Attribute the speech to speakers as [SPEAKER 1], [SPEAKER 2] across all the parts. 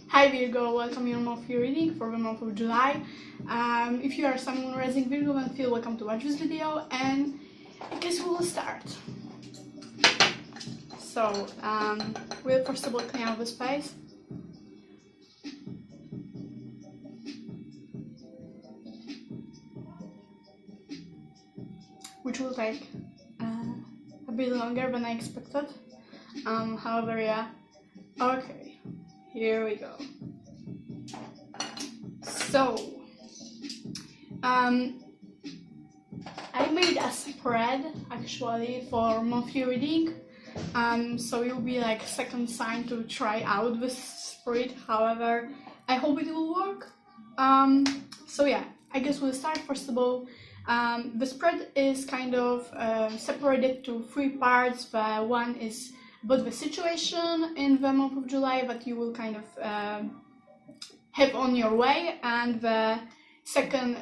[SPEAKER 1] Hi Virgo, welcome your monthly reading for the month of July. If you are someone rising Virgo, then feel welcome to watch this video, and I guess we will start. So, we'll first of all clean out the space. Which will take a bit longer than I expected. However, yeah. Okay, here we go. So, I made a spread actually for monthly reading. So it will be like second sign to try out this spread. However, I hope it will work. So yeah, I guess we'll start. First of all, the spread is kind of separated to three parts. The one is about the situation in the month of July that you will kind of have on your way, and the second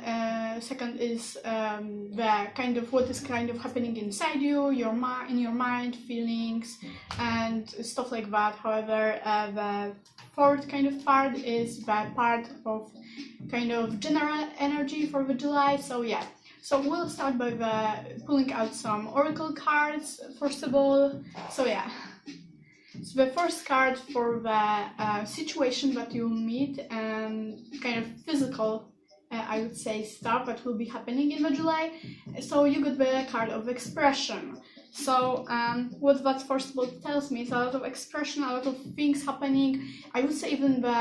[SPEAKER 1] is the kind of what is kind of happening inside you, in your mind, feelings and stuff like that. However, the fourth kind of part is the part of kind of general energy for the July. So yeah, so we'll start by pulling out some oracle cards first of all. So yeah, so the first card for the situation that you'll meet and kind of physical I would say stuff that will be happening in the July. So you got the card of expression. So what that first of all tells me is a lot of expression, a lot of things happening. I would say even the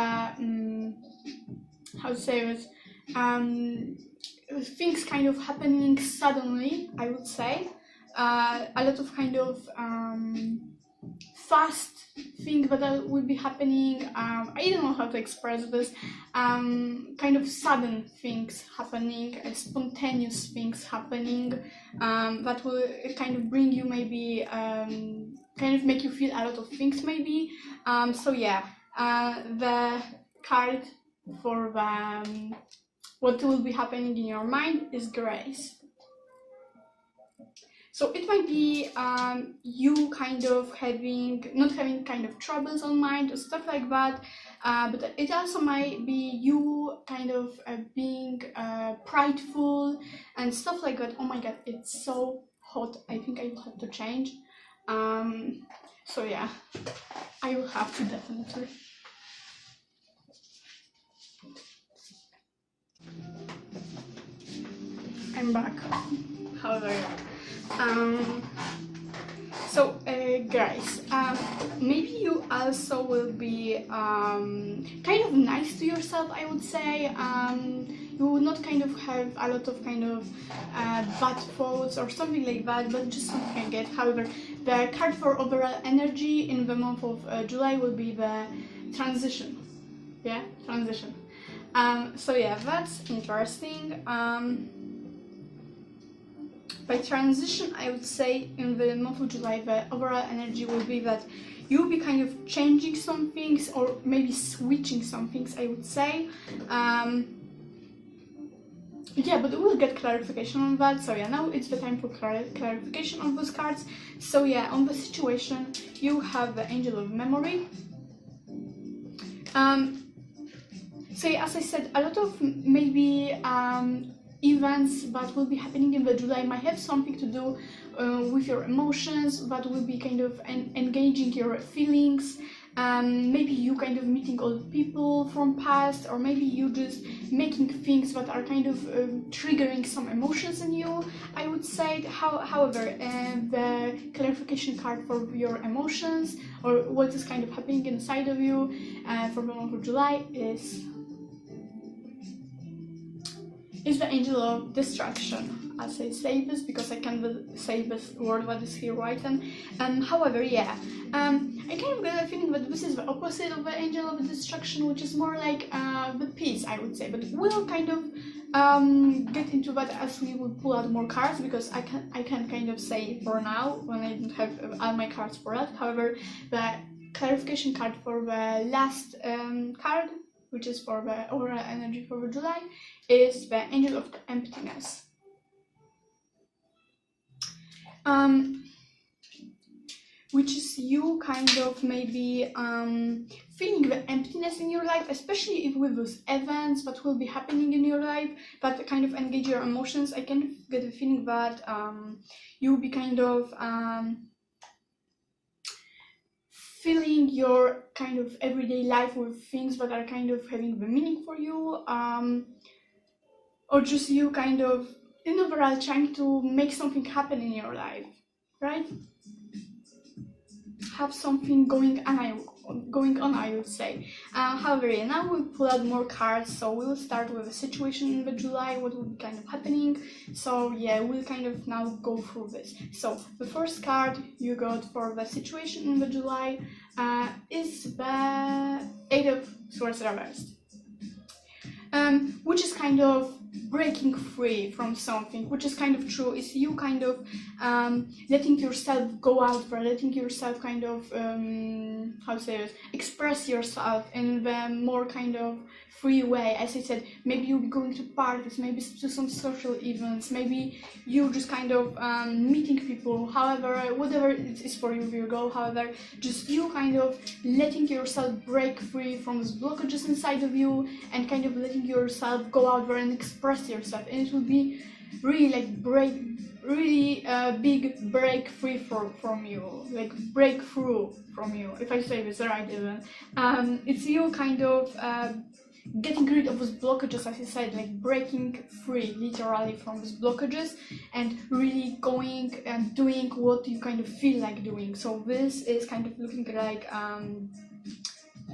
[SPEAKER 1] how to say it, things kind of happening suddenly, I would say. A lot of kind of fast things that will be happening. I don't know how to express this. Kind of sudden things happening, spontaneous things happening, that will kind of bring you maybe kind of make you feel a lot of things maybe. So yeah, the card for the what will be happening in your mind is grace. So it might be you kind of not having kind of troubles on mind or stuff like that, but it also might be you kind of being prideful and stuff like that. Oh my god, it's so hot. I think I will have to change. So yeah, I will have to definitely. I'm back. However, so guys, maybe you also will be kind of nice to yourself, I would say. You will not kind of have a lot of kind of bad thoughts or something like that, but just something I get. However, the card for overall energy in the month of July will be the transition. Yeah, transition. So yeah, that's interesting. By transition, I would say in the month of July, the overall energy will be that you'll be kind of changing some things or maybe switching some things, I would say. Yeah, but we'll get clarification on that. So yeah, now it's the time for clarification on those cards. So yeah, on the situation, you have the Angel of Memory. So yeah, as I said, a lot of maybe events that will be happening in the July might have something to do with your emotions, that will be kind of engaging your feelings. Maybe you kind of meeting old people from past, or maybe you just making things that are kind of triggering some emotions in you, I would say. However, the clarification card for your emotions or what is kind of happening inside of you for the month of July is the Angel of Destruction. As I say this because I can't say this word that is here written. However, yeah, I kind of get a feeling that this is the opposite of the Angel of Destruction, which is more like the peace, I would say. But we'll kind of get into that as we will pull out more cards, because I can kind of say for now when I don't have all my cards for that. However, the clarification card for the last card, which is for the overall energy for July, is the Angel of Emptiness. Which is you kind of maybe feeling the emptiness in your life, especially if with those events that will be happening in your life that kind of engage your emotions. I kind of get the feeling that you'll be kind of filling your kind of everyday life with things that are kind of having the meaning for you, or just you kind of in overall trying to make something happen in your life, right? Have something going on, I would say. However, yeah, now we'll pull out more cards, so we'll start with the situation in the July, what will be kind of happening. So yeah, we'll kind of now go through this. So the first card you got for the situation in the July is the Eight of Swords reversed, which is kind of breaking free from something, which is kind of true. Is you kind of letting yourself go out there, letting yourself kind of how to say it, express yourself in the more kind of free way. As I said, maybe you'll be going to parties, maybe to some social events, maybe you just kind of meeting people, however, whatever it is for you, Virgo. However, just you kind of letting yourself break free from those blockages inside of you and kind of letting yourself go out there and express yourself, and it will be really like big break free from you, like breakthrough from you, if I say this right even. It's you kind of getting rid of those blockages, as I said, like breaking free literally from those blockages and really going and doing what you kind of feel like doing. So this is kind of looking like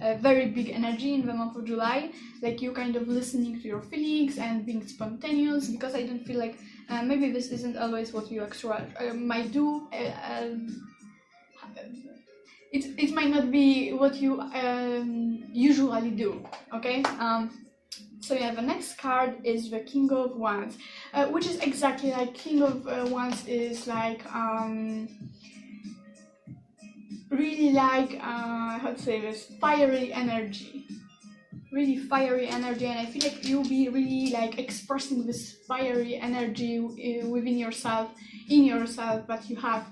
[SPEAKER 1] a very big energy in the month of July, like you kind of listening to your feelings and being spontaneous, because I don't feel like maybe this isn't always what you actually might do. It might not be what you usually do, okay? So yeah, the next card is the King of Wands, which is exactly like King of Wands is like really like how to say this, fiery energy, really fiery energy, and I feel like you'll be really like expressing this fiery energy within yourself, in yourself, that you have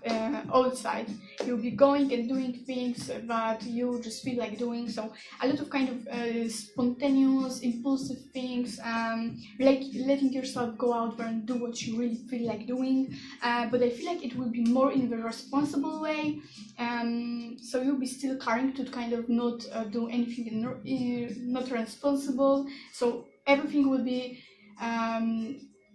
[SPEAKER 1] outside. You'll be going and doing things that you just feel like doing, so a lot of kind of spontaneous, impulsive things, like letting yourself go out there and do what you really feel like doing, but I feel like it will be more in the responsible way. So you'll be still trying to kind of not do anything not responsible, so everything will be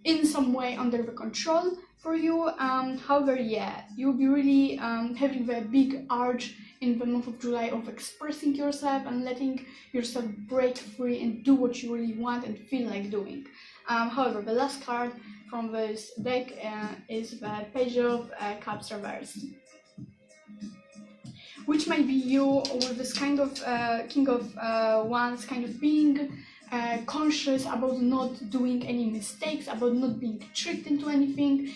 [SPEAKER 1] in some way under the control for you. However, yeah, you'll be really having the big urge in the month of July of expressing yourself and letting yourself break free and do what you really want and feel like doing. However, the last card from this deck is the Page of Cups reversed, which might be you with this kind of King of Wands, kind of being conscious about not doing any mistakes, about not being tricked into anything.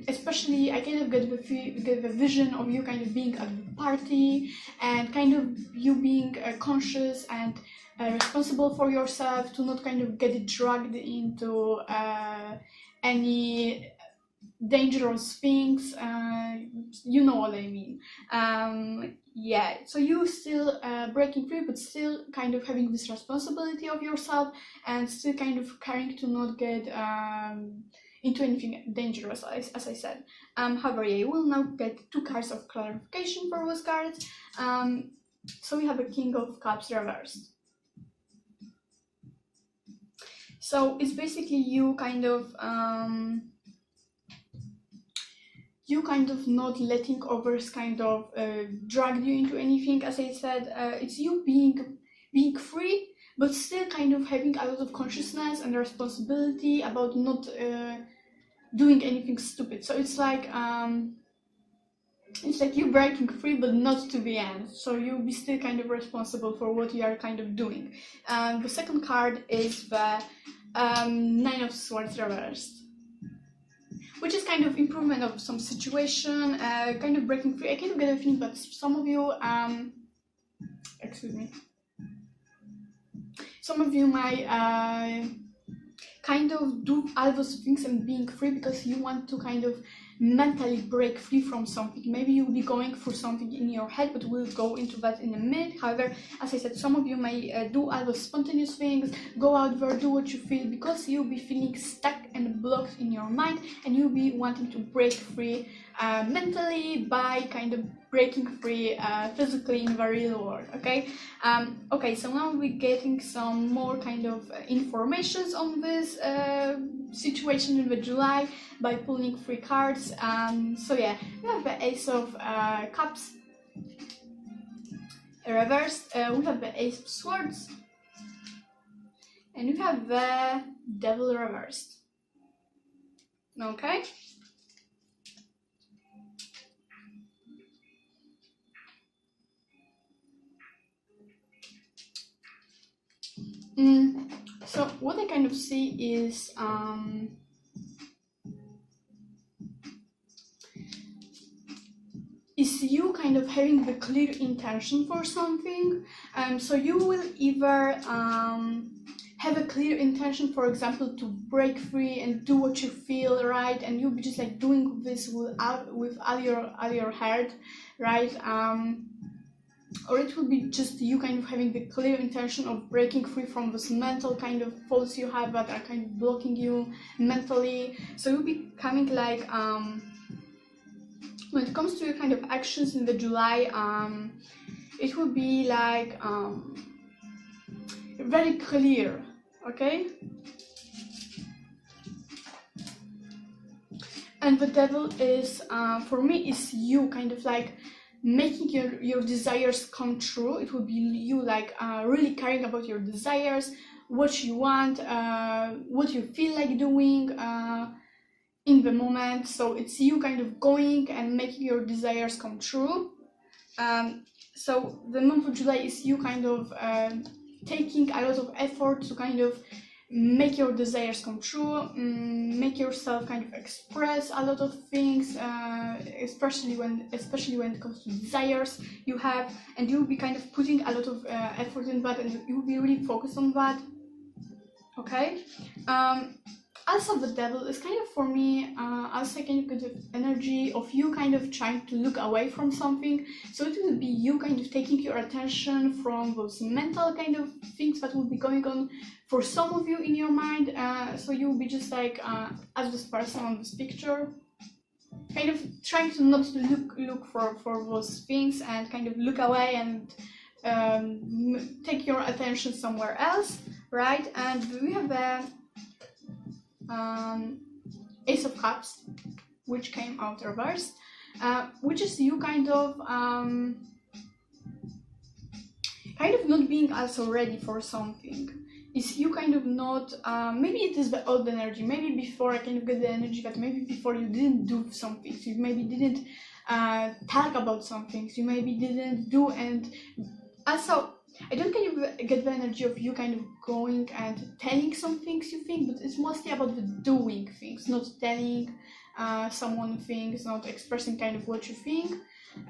[SPEAKER 1] Especially, I kind of get the vision of you kind of being at the party and kind of you being conscious and responsible for yourself, to not kind of get dragged into any dangerous things. You know what I mean. Yeah, so you still breaking free, but still kind of having this responsibility of yourself and still kind of trying to not get into anything dangerous, as I said. However, yeah, you will now get 2 cards of clarification for those cards. So we have a King of Cups reversed. So it's basically you kind of not letting others kind of drag you into anything. As I said, it's you being free, but still kind of having a lot of consciousness and responsibility about not doing anything stupid. So it's like it's like you breaking free, but not to the end. So you'll be still kind of responsible for what you are kind of doing. The second card is the Nine of Swords reversed, which is kind of improvement of some situation, kind of breaking free. I kind of get a feeling that some of you, excuse me, some of you might kind of do all those things and being free because you want to kind of mentally break free from something. Maybe you'll be going through something in your head, but we'll go into that in a minute. However, as I said, some of you may do all those spontaneous things, go out there, do what you feel, because you'll be feeling stuck and blocked in your mind, and you'll be wanting to break free mentally by kind of breaking free physically in the real world. Okay, okay, so now we're getting some more kind of informations on this situation in the July by pulling 3 cards. So yeah, we have the Ace of Cups reversed, we have the Ace of Swords, and we have the Devil reversed. Okay. So what I kind of see is you kind of having the clear intention for something. So you will either have a clear intention, for example, to break free and do what you feel, right? And you'll be just like doing this with all your heart, right? Or it will be just you kind of having the clear intention of breaking free from this mental kind of thoughts you have that are kind of blocking you mentally. So you'll be coming like when it comes to your kind of actions in the July, it will be like very clear, okay? And the Devil is, for me, is you kind of like making your desires come true. It will be you like really caring about your desires, what you want, what you feel like doing in the moment. So it's you kind of going and making your desires come true. So the month of July is you kind of taking a lot of effort to kind of make your desires come true, make yourself kind of express a lot of things, especially when it comes to desires you have, and you'll be kind of putting a lot of effort in that, and you'll be really focused on that. Okay. Also, the Devil is kind of, for me, also kind of energy of you kind of trying to look away from something. So it will be you kind of taking your attention from those mental kind of things that will be going on for some of you in your mind. So you'll be just like, as this person on this picture, kind of trying to not look for those things and kind of look away and take your attention somewhere else, right? And we have the Ace of Cups, which came out reversed, which is you kind of not being also ready for something. Is you kind of not, maybe it is the old energy, maybe before I kind of get the energy that maybe before you didn't do some things, you maybe didn't talk about some things, you maybe didn't do, and also I don't kind of get the energy of you kind of going and telling some things you think, but it's mostly about the doing things, not telling someone things, not expressing kind of what you think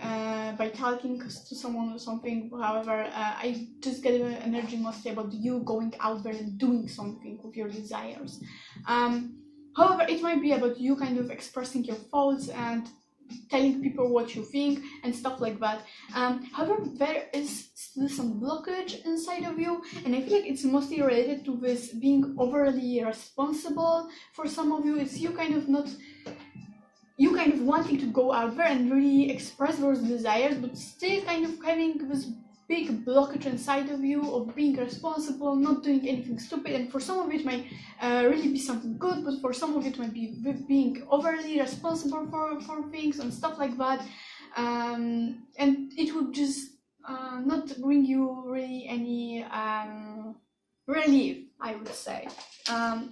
[SPEAKER 1] by talking to someone or something. However, I just get the energy mostly about you going out there and doing something with your desires. However, it might be about you kind of expressing your thoughts and telling people what you think and stuff like that. However, there is still some blockage inside of you, and I feel like it's mostly related to this being overly responsible. For some of you, it's you kind of wanting to go out there and really express those desires, but still kind of having this big blockage inside of you of being responsible, not doing anything stupid. And for some of it might really be something good, but for some of it might be being overly responsible for things and stuff like that, and it would just not bring you really any relief, I would say.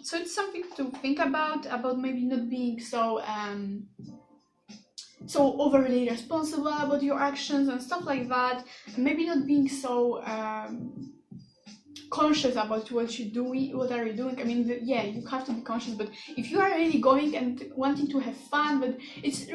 [SPEAKER 1] So it's something to think about maybe not being so so overly responsible about your actions and stuff like that. Maybe not being so conscious about what you're doing, what are you doing. I mean, yeah, you have to be conscious, but if you are really going and wanting to have fun, but it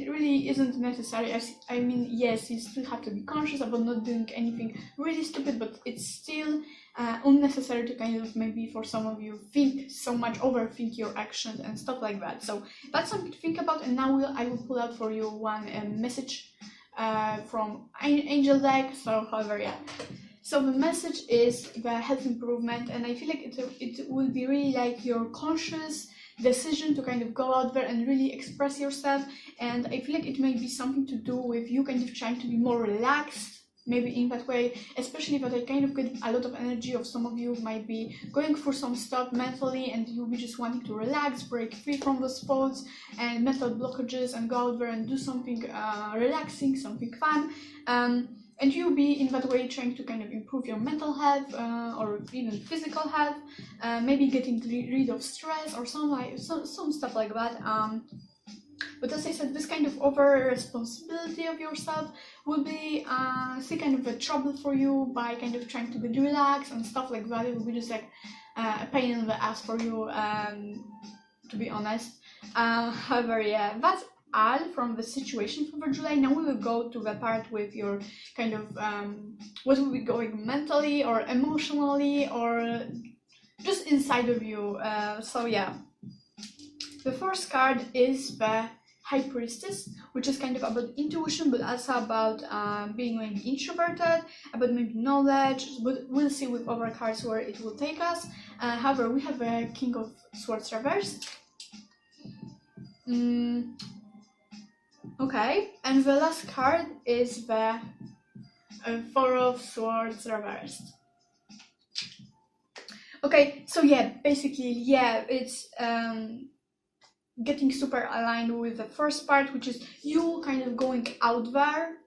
[SPEAKER 1] really isn't necessary. I mean, yes, you still have to be conscious about not doing anything really stupid, but it's still unnecessary to kind of, maybe for some of you, think so much, overthink your actions and stuff like that. So that's something to think about. And now I will pull out for you one message from Angel deck. So however, yeah. So the message is the health improvement, and I feel like it will be really like your conscious decision to kind of go out there and really express yourself. And I feel like it may be something to do with you kind of trying to be more relaxed, maybe in that way, especially that I kind of get a lot of energy of some of you might be going through some stuff mentally, and you'll be just wanting to relax, break free from those thoughts and mental blockages, and go out there and do something relaxing, something fun. And you'll be in that way trying to kind of improve your mental health or even physical health, maybe getting rid of stress or some stuff like that. But as I said, this kind of over responsibility of yourself will be still kind of a trouble for you by kind of trying to get relaxed and stuff like that. It will be just like a pain in the ass for you, to be honest. However, yeah, that's all from the situation for July. Now we will go to the part with your kind of what will be going mentally or emotionally or just inside of you. So yeah, the first card is the High Priestess, which is kind of about intuition, but also about being maybe introverted, about maybe knowledge, but we'll see with other cards where it will take us. However, we have a King of Swords reversed. Okay, and the last card is the Four of Swords reversed. Okay, so yeah, basically, yeah, it's getting super aligned with the first part, which is you kind of going out there.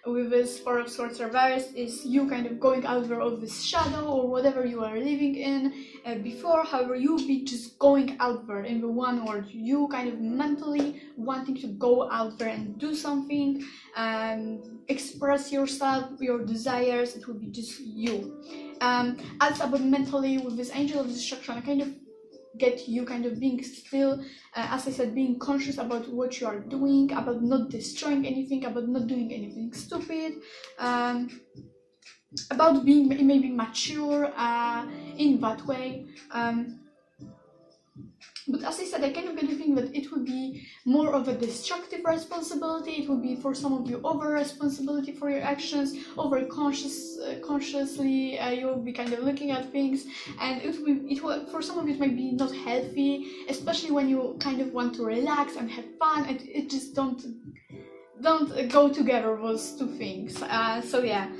[SPEAKER 1] With this Four of Swords reversed is you kind of going out there of this shadow or whatever you are living in before. However, you'll be just going out there in the one word, you kind of mentally wanting to go out there and do something and express yourself, your desires. It will be just you. As about mentally, with this Angel of Destruction, I kind of get you kind of being still, as I said, being conscious about what you are doing, about not destroying anything, about not doing anything stupid, about being maybe mature in that way. But as I said, I kind of get the thing that it would be more of a destructive responsibility. It would be for some of you over responsibility for your actions, over consciously you will be kind of looking at things, and it will for some of you it might be not healthy, especially when you kind of want to relax and have fun, and it just don't go together, those two things. So yeah,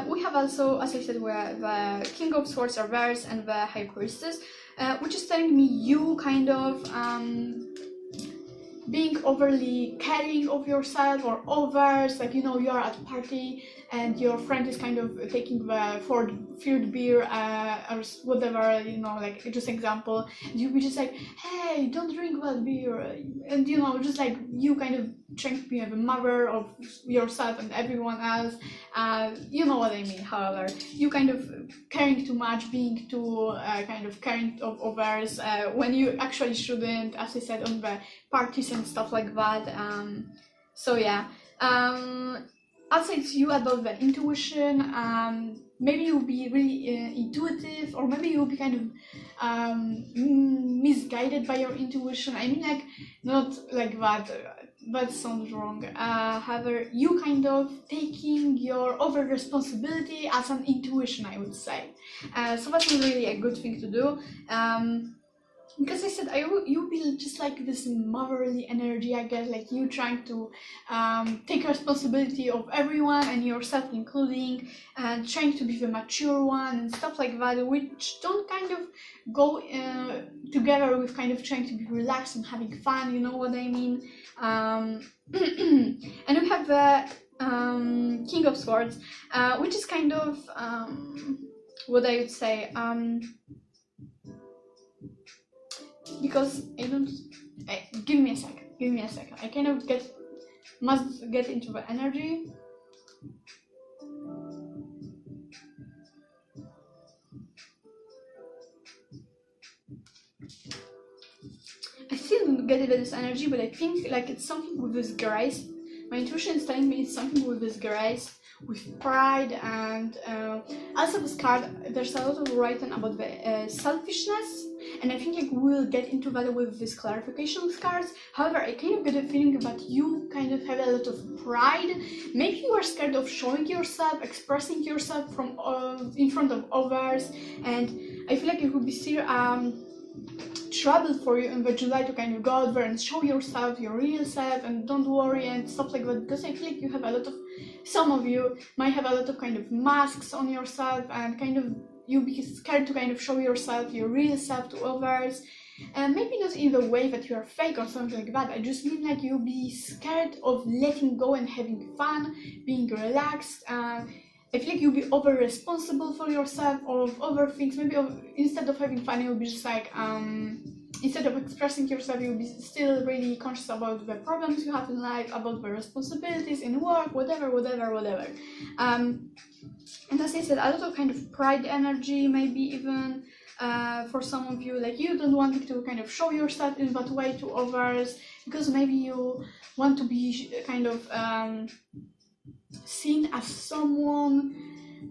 [SPEAKER 1] we have also, as I said, where the King of Swords reversed and the High Priestess, which is telling me you kind of being overly caring of yourself or others, like, you know, you are at a party and your friend is kind of taking the third beer or whatever, you know, like just example, and you'll be just like, hey, don't drink that beer, and you know, just like you kind of trying to be the mother of yourself and everyone else, you know what I mean. However, you kind of caring too much, being too kind of caring of others when you actually shouldn't, as I said, on the parties and stuff like that. So yeah, I'll say to you about the intuition. Maybe you'll be really intuitive, or maybe you'll be kind of misguided by your intuition. I mean, like, not like that. That sounds wrong. However, you kind of taking your over responsibility as an intuition, I would say. So that's not really a good thing to do. Because I said, you'll be just like this motherly energy, I guess, like you trying to take responsibility of everyone and yourself including, and trying to be the mature one and stuff like that, which don't kind of go together with kind of trying to be relaxed and having fun, you know what I mean. And we have the King of Swords, which is kind of what I would say, because I don't, give me a second, I kind of get must get into the energy. I still don't get this energy, but I think like it's something with this grace. My intuition is telling me it's something with this grace, with pride, and also this card, there's a lot of writing about the selfishness, and I think like we'll get into that with this clarification cards. However, I kind of get a feeling that you kind of have a lot of pride. Maybe you are scared of showing yourself, expressing yourself from in front of others, and I feel like it would be still trouble for you in the July to kind of go out there and show yourself, your real self, and don't worry and stuff like that, because I feel like you have a lot of, some of you might have a lot of kind of masks on yourself, and kind of you be scared to kind of show yourself, your real self to others, and maybe not in the way that you are fake or something like that. I just mean like you'll be scared of letting go and having fun, being relaxed. I feel like you'll be over responsible for yourself or of other things. Maybe instead of having fun, you'll be just like, instead of expressing yourself, you'll be still really conscious about the problems you have in life, about the responsibilities in work, whatever. And as I said, a lot of kind of pride energy, maybe even for some of you, like you don't want to kind of show yourself in that way to others, because maybe you want to be kind of seen as someone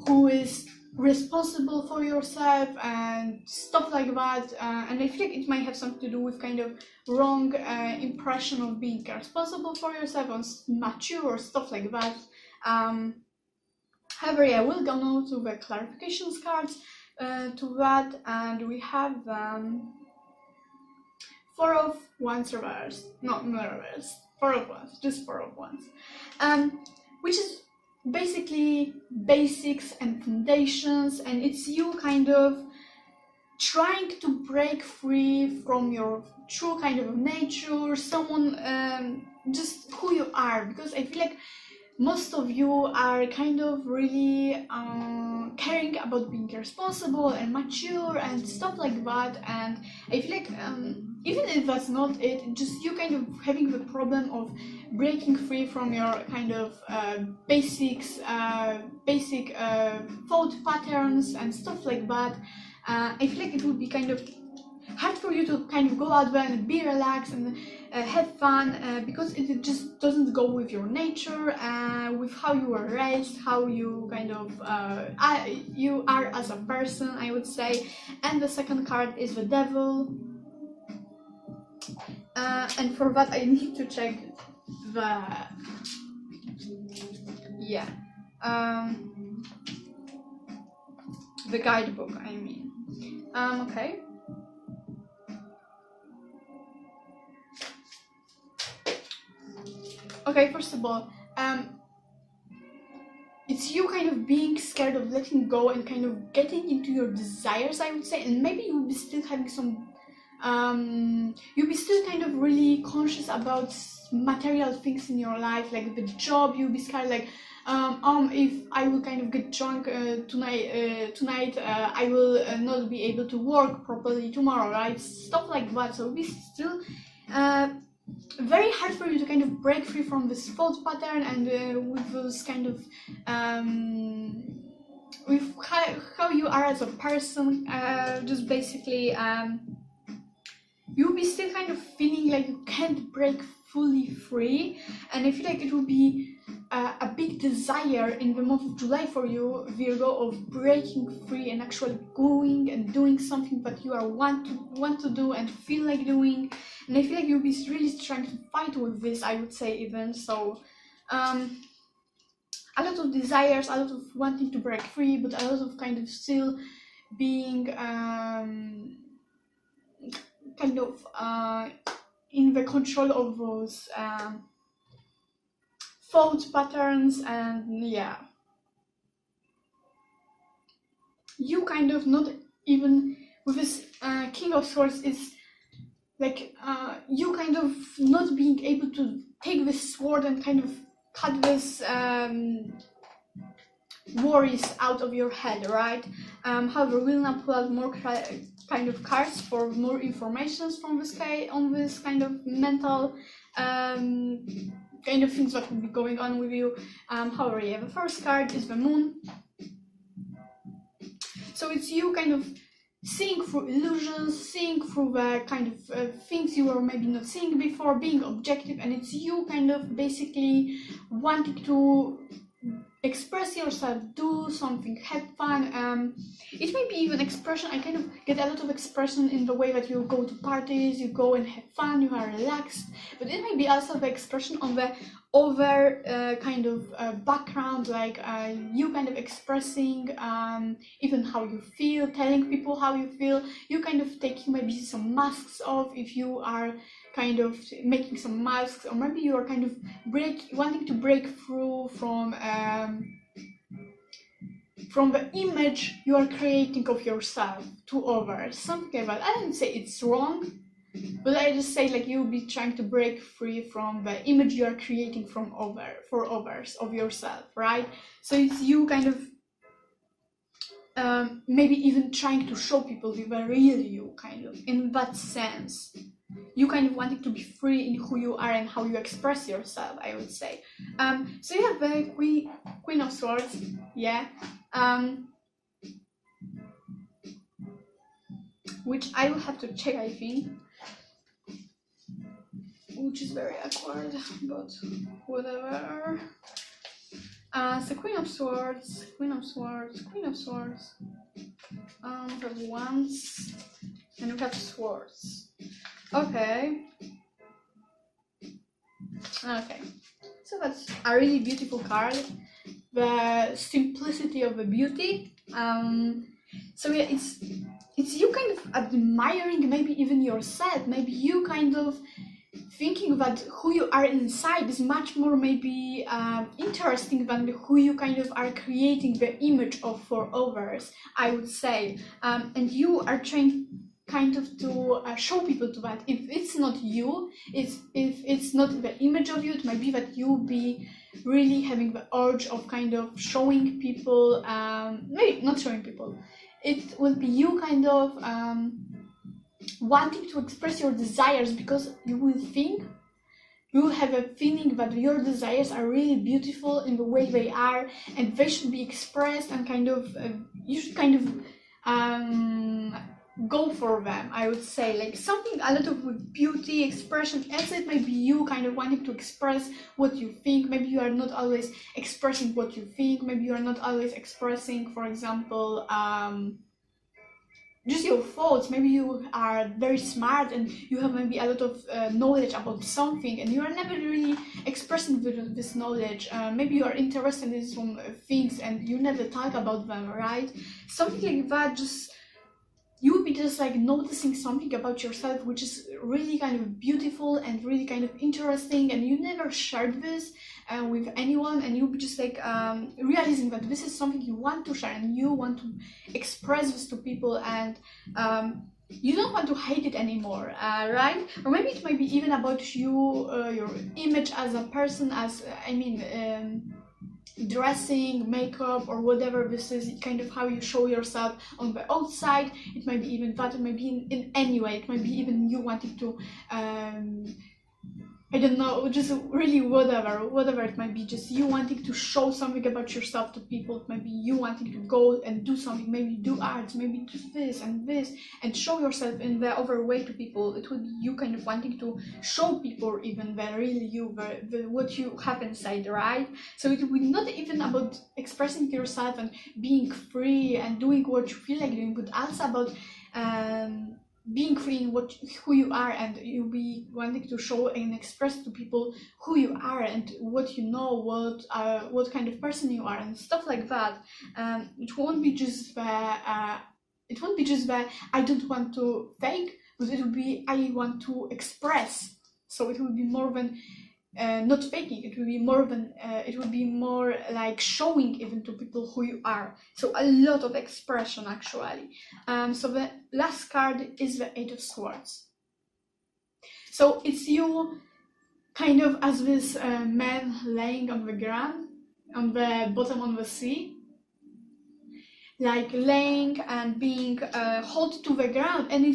[SPEAKER 1] who is responsible for yourself and stuff like that, and I feel like it might have something to do with kind of wrong impression of being responsible for yourself and mature or stuff like that. However, yeah, we'll go now to the clarifications cards to that, and we have 4 of Wands reversed, not reversed, 4 of Wands, just 4 of Wands, which is basically basics and foundations, and it's you kind of trying to break free from your true kind of nature, someone just who you are, because I feel like most of you are kind of really caring about being responsible and mature and stuff like that, and I feel like even if that's not it, just you kind of having the problem of breaking free from your kind of basic thought patterns and stuff like that. I feel like it would be kind of hard for you to kind of go out there and be relaxed and have fun, because it just doesn't go with your nature, with how you were raised, how you kind of you are as a person, I would say. And the second card is the Devil, and for that I need to check the the guidebook, I mean. Okay. Okay, first of all, it's you kind of being scared of letting go and kind of getting into your desires, I would say, and maybe you'll be still having some, you'll be still kind of really conscious about material things in your life, like the job. You'll be scared like, if I will kind of get drunk tonight, I will not be able to work properly tomorrow, right? Stuff like that. So it'll be still very hard for you to kind of break free from this thought pattern, and with those kind of with how you are as a person, just basically you'll be still kind of feeling like you can't break fully free, and I feel like it will be a big desire in the month of July for you, Virgo, of breaking free and actually going and doing something that you are want to do and feel like doing. And I feel like you'll be really trying to fight with this, I would say, even. So a lot of desires, a lot of wanting to break free, but a lot of kind of still being kind of in the control of those thought patterns. And yeah, you kind of not even with this King of Swords is like you kind of not being able to take this sword and kind of cut this worries out of your head, right? However, we'll now pull out more kind of cards for more information from this on this kind of mental kind of things that will be going on with you. However, yeah, the first card is the moon. So it's you kind of seeing through illusions, seeing through the kind of things you were maybe not seeing before, being objective, and it's you kind of basically wanting to express yourself, do something, have fun. It may be even expression. I kind of get a lot of expression in the way that you go to parties, you go and have fun, you are relaxed, but it may be also the expression on the other kind of background, like you kind of expressing even how you feel, telling people how you feel. You kind of taking maybe some masks off if you are kind of making some masks, or maybe you are kind of wanting to break through from the image you are creating of yourself to others, something like that. I don't say it's wrong, but I just say like you'll be trying to break free from the image you are creating for others of yourself, right? So it's you kind of maybe even trying to show people the real you, kind of, in that sense. You kind of wanting to be free in who you are and how you express yourself, I would say. So you have the Queen of Swords, yeah, which I will have to check, I think, which is very awkward, but whatever. So Queen of Swords, Queen of Swords, Queen of Swords. We have Wands and we have Swords. Okay. So that's a really beautiful card. The simplicity of the beauty. So yeah, it's you kind of admiring maybe even yourself. Maybe you kind of thinking that who you are inside is much more maybe interesting than who you kind of are creating the image of for others, I would say. And you are trying kind of to show people to that if it's not you, if it's not the image of you, it might be that you be really having the urge of kind of showing people, maybe not showing people, it will be you kind of wanting to express your desires, because you will have a feeling that your desires are really beautiful in the way they are, and they should be expressed, and kind of you should kind of go for them, I would say. Like something a lot of with beauty expression, as it might be you kind of wanting to express what you think. Maybe you are not always expressing what you think, maybe you are not always expressing, for example, just your thoughts. Maybe you are very smart and you have maybe a lot of knowledge about something, and you are never really expressing this knowledge. Maybe you are interested in some things and you never talk about them, right? Something like that. Just you will be just like noticing something about yourself which is really kind of beautiful and really kind of interesting, and you never shared this with anyone, and you'll be just like realizing that this is something you want to share and you want to express this to people, and you don't want to hate it anymore, right? Or maybe it might be even about you, your image as a person, as dressing, makeup, or whatever this is, kind of how you show yourself on the outside. It might be even that, it might be in any way. It might be even you wanting to I don't know, just really whatever it might be, just you wanting to show something about yourself to people. It might be you wanting to go and do something, maybe do art, maybe do this, and show yourself in the other way to people. It would be you kind of wanting to show people even the real you, the what you have inside, right? So it would not even about expressing yourself and being free and doing what you feel like doing, but also about being free in who you are, and you'll be wanting to show and express to people who you are and what you know, what kind of person you are, and stuff like that. It won't be just the I don't want to fake, but it will be I want to express. So it will be more than not faking. It will be more than it will be more like showing even to people who you are. So a lot of expression, actually. So the last card is the Eight of Swords. So it's you kind of as this man laying on the ground, on the bottom of the sea, like laying and being held to the ground, and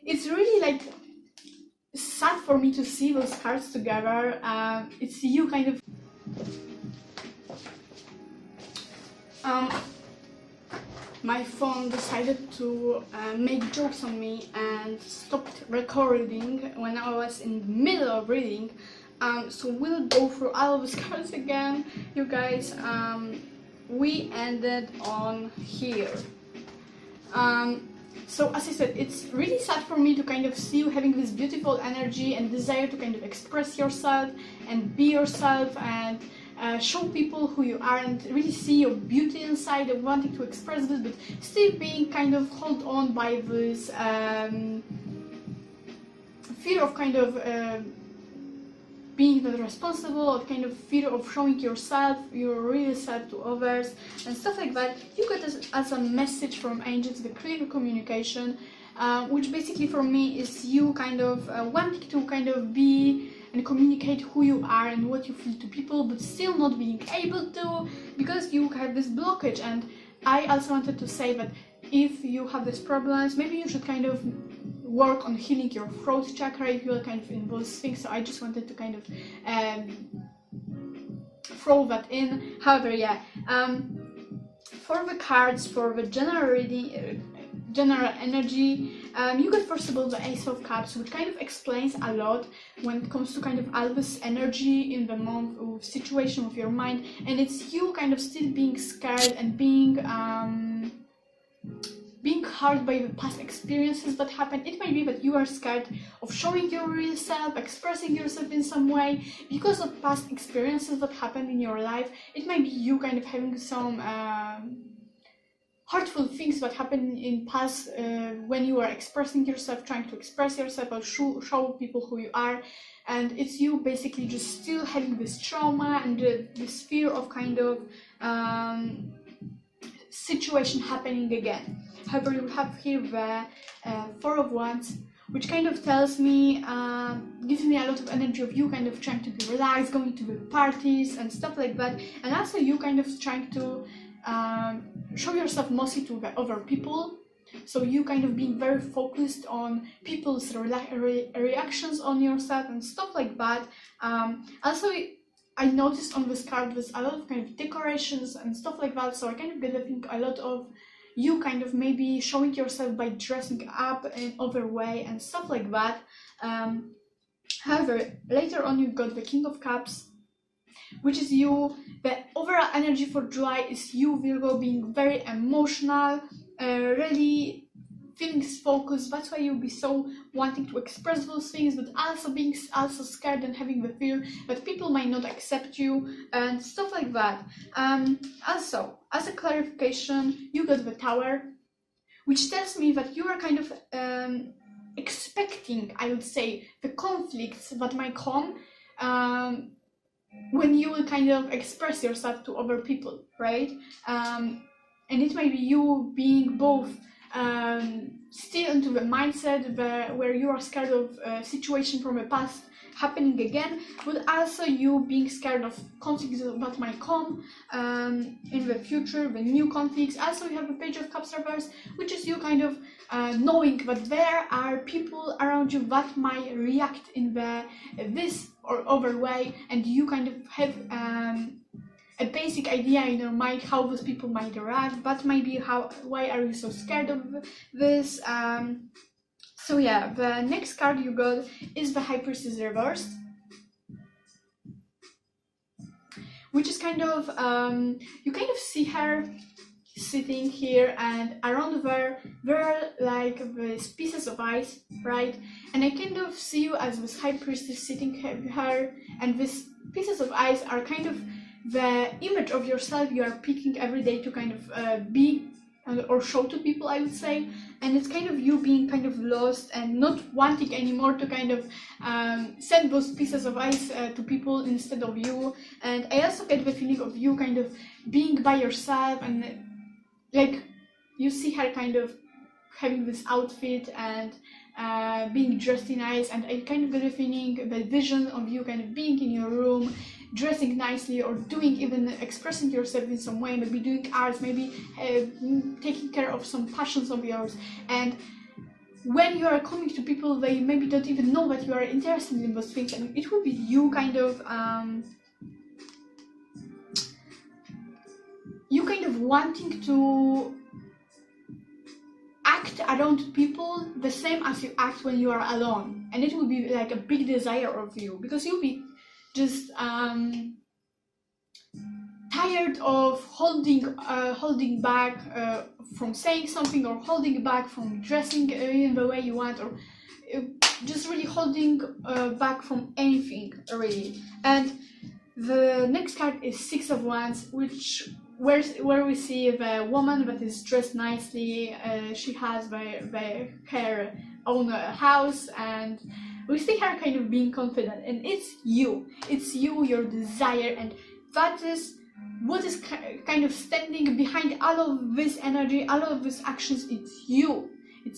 [SPEAKER 1] it's really like sad for me to see those cards together. It's you kind of my phone decided to make jokes on me and stopped recording when I was in the middle of reading. So we'll go through all of these cards again, you guys. We ended on here. So as I said, it's really sad for me to kind of see you having this beautiful energy and desire to kind of express yourself and be yourself and show people who you are and really see your beauty inside and wanting to express this, but still being kind of held on by this fear of kind of being not responsible, or kind of fear of showing yourself, your real self to others and stuff like that. You got this as a message from angels, the clear communication, which basically for me is you kind of wanting to kind of be and communicate who you are and what you feel to people, but still not being able to because you have this blockage. And I also wanted to say that if you have these problems, maybe you should kind of work on healing your throat chakra if you're kind of in those things. So I just wanted to kind of throw that in. However, yeah, for the cards, for the general reading, general energy, you got first of all the Ace of Cups, which kind of explains a lot when it comes to kind of all this energy in the month of situation with your mind, and it's you kind of still being scared and being hurt by the past experiences that happened. It might be that you are scared of showing your real self, expressing yourself in some way because of past experiences that happened in your life. It might be you kind of having some hurtful things that happened in past when you were expressing yourself, trying to express yourself or show people who you are, and it's you basically just still having this trauma and this fear of kind of situation happening again. However, you have here the Four of Wands, which kind of tells me, gives me a lot of energy of you kind of trying to be relaxed, going to the parties and stuff like that, and also you kind of trying to show yourself mostly to the other people. So you kind of being very focused on people's reactions on yourself and stuff like that. Also, I noticed on this card there's a lot of kind of decorations and stuff like that, so I kind of get I think a lot of you kind of maybe showing yourself by dressing up in other way and stuff like that. However, later on you got the King of Cups, which is you, the overall energy for July is you, Virgo, being very emotional, really feelings focused. That's why you'll be so wanting to express those things, but also being also scared and having the fear that people might not accept you and stuff like that. Also, as a clarification, you got the Tower, which tells me that you are kind of expecting, I would say, the conflicts that might come when you will kind of express yourself to other people, right? And it might be you being both still into the mindset where you are scared of a situation from the past happening again, but also you being scared of conflicts that might come in the future, the new conflicts. Also, you have a Page of Cups reverse, which is you kind of knowing that there are people around you that might react in this or other way, and you kind of have a basic idea in your mind how those people might react. That might be why are you so scared of this. So yeah, the next card you got is the High Priestess reversed, which is kind of you kind of see her sitting here, and around there are like these pieces of ice, right? And I kind of see you as this High Priestess sitting here, and these pieces of ice are kind of the image of yourself you are picking every day to kind of be or show to people, I would say. And it's kind of you being kind of lost and not wanting anymore to kind of send those pieces of ice to people instead of you. And I also get the feeling of you kind of being by yourself, and like you see her kind of having this outfit and being dressed in nice, and I kind of get a feeling, the vision of you kind of being in your room, dressing nicely, or doing, even expressing yourself in some way, maybe doing arts, maybe taking care of some passions of yours. And when you are coming to people, they maybe don't even know that you are interested in those things, and it will be you kind of wanting to act around people the same as you act when you are alone, and it will be like a big desire of you, because you'll be just tired of holding back from saying something, or holding back from dressing in the way you want, or just really holding back from anything really. And the next card is Six of Wands, where we see the woman that is dressed nicely. She has her own house, and we see her kind of being confident, and it's you, your desire, and that is what is kind of standing behind all of this energy, all of these actions. It's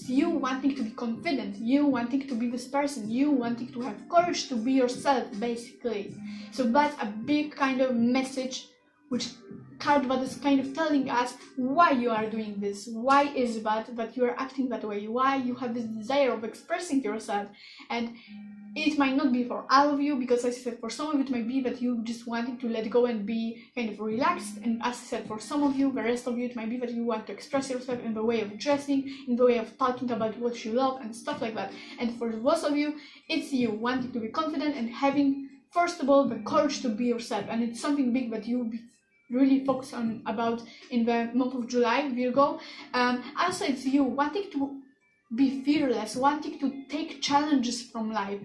[SPEAKER 1] you wanting to be confident, you wanting to be this person, you wanting to have courage to be yourself, basically. So that's a big kind of message, which card that is kind of telling us why you are doing this, why is that you are acting that way, why you have this desire of expressing yourself. And it might not be for all of you, because as I said, for some of you it might be that you just wanting to let go and be kind of relaxed, and as I said, for some of you, the rest of you, it might be that you want to express yourself in the way of dressing, in the way of talking about what you love and stuff like that. And for most of you, it's you wanting to be confident and having, first of all, the courage to be yourself, and it's something big that you really focus on about in the month of July, Virgo. Also, it's you wanting to be fearless, wanting to take challenges from life,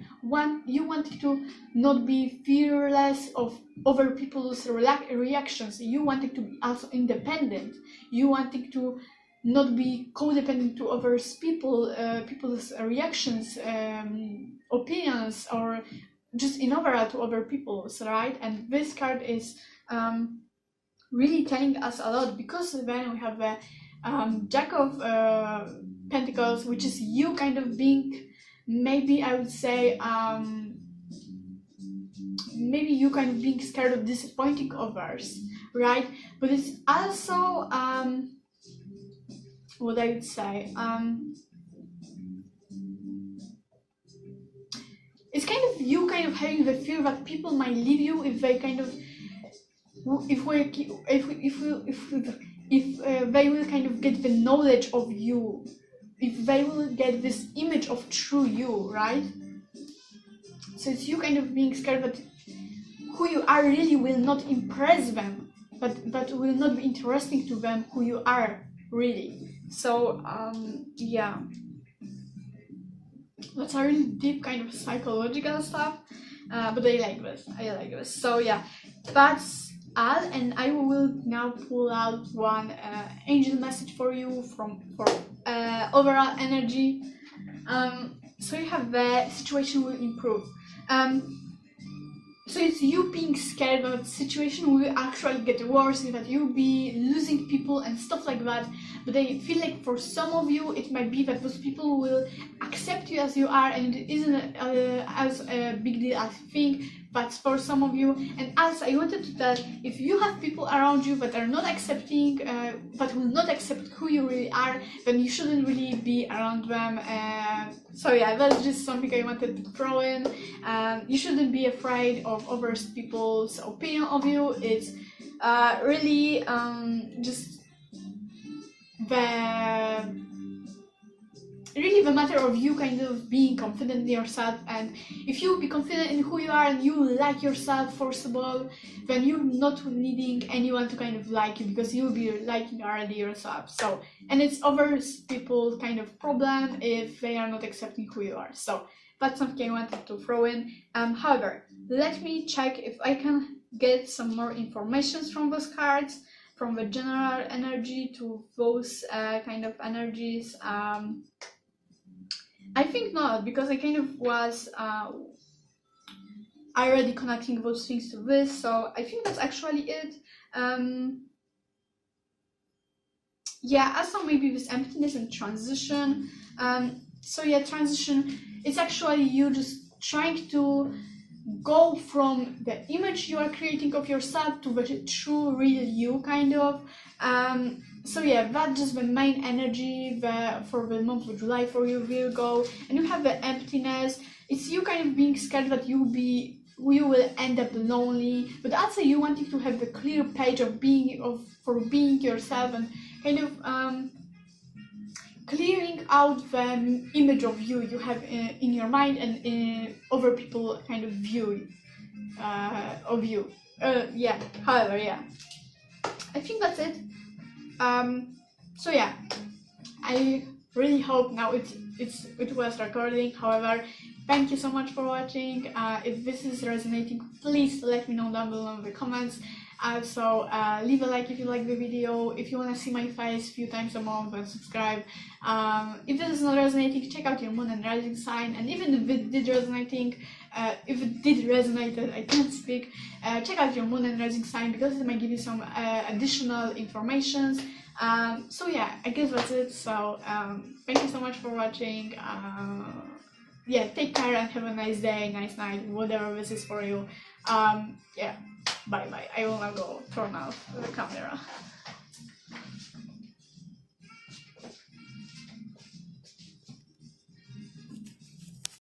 [SPEAKER 1] you wanting to not be fearless of over people's reactions, you wanting to be also independent, you wanting to not be codependent to others people's reactions, opinions, or just in overall to other people's, right? And this card is really telling us a lot, because then we have the Jack of Pentacles, which is you kind of being, maybe I would say, maybe you kind of being scared of disappointing others, right? But it's also what I would say, it's kind of you kind of having the fear that people might leave you if they kind of if they will kind of get the knowledge of you, if they will get this image of true you, right? So it's you kind of being scared that who you are really will not impress them, but will not be interesting to them who you are really. So yeah, that's a really deep kind of psychological stuff, but I like this. So yeah, that's all, and I will now pull out one angel message for you for overall energy. So you have the situation will improve. So it's you being scared that the situation will actually get worse, that you'll be losing people and stuff like that. But I feel like for some of you, it might be that those people will accept you as you are, and it isn't as a big deal as you think. But for some of you, and also I wanted to tell, if you have people around you that are not accepting, that will not accept who you really are, then you shouldn't really be around them. So yeah, that's just something I wanted to throw in. You shouldn't be afraid of other people's opinion of you. It's really just the matter of you kind of being confident in yourself. And if you be confident in who you are and you like yourself, first of all, then you're not needing anyone to kind of like you, because you'll be liking already yourself. So, and it's other people's kind of problem if they are not accepting who you are. So that's something I wanted to throw in. However, let me check if I can get some more information from those cards, from the general energy to those kind of energies. I think not, because I kind of was already connecting those things to this, so I think that's actually it. Yeah, also maybe this emptiness and transition. So yeah, transition, it's actually you just trying to go from the image you are creating of yourself to the true, real you, kind of. So yeah, that's just the main energy for the month of July for you, Virgo. And you have the emptiness. It's you kind of being scared that you will end up lonely, but also you wanting to have the clear page for being yourself, and kind of clearing out the image of you have in your mind, and other people kind of view of you. Yeah. However, yeah, I think that's it. So yeah, I really hope now it was recording. However, thank you so much for watching. If this is resonating, please let me know down below in the comments. Also, leave a like if you like the video. If you want to see my face a few times a month, then subscribe. If this is not resonating, check out your moon and rising sign. And even if it did resonate, I can't speak. Check out your moon and rising sign, because it might give you some additional information. So yeah, I guess that's it. So thank you so much for watching. Yeah, take care and have a nice day, nice night, whatever this is for you. Yeah, bye bye. I will now go turn off the camera.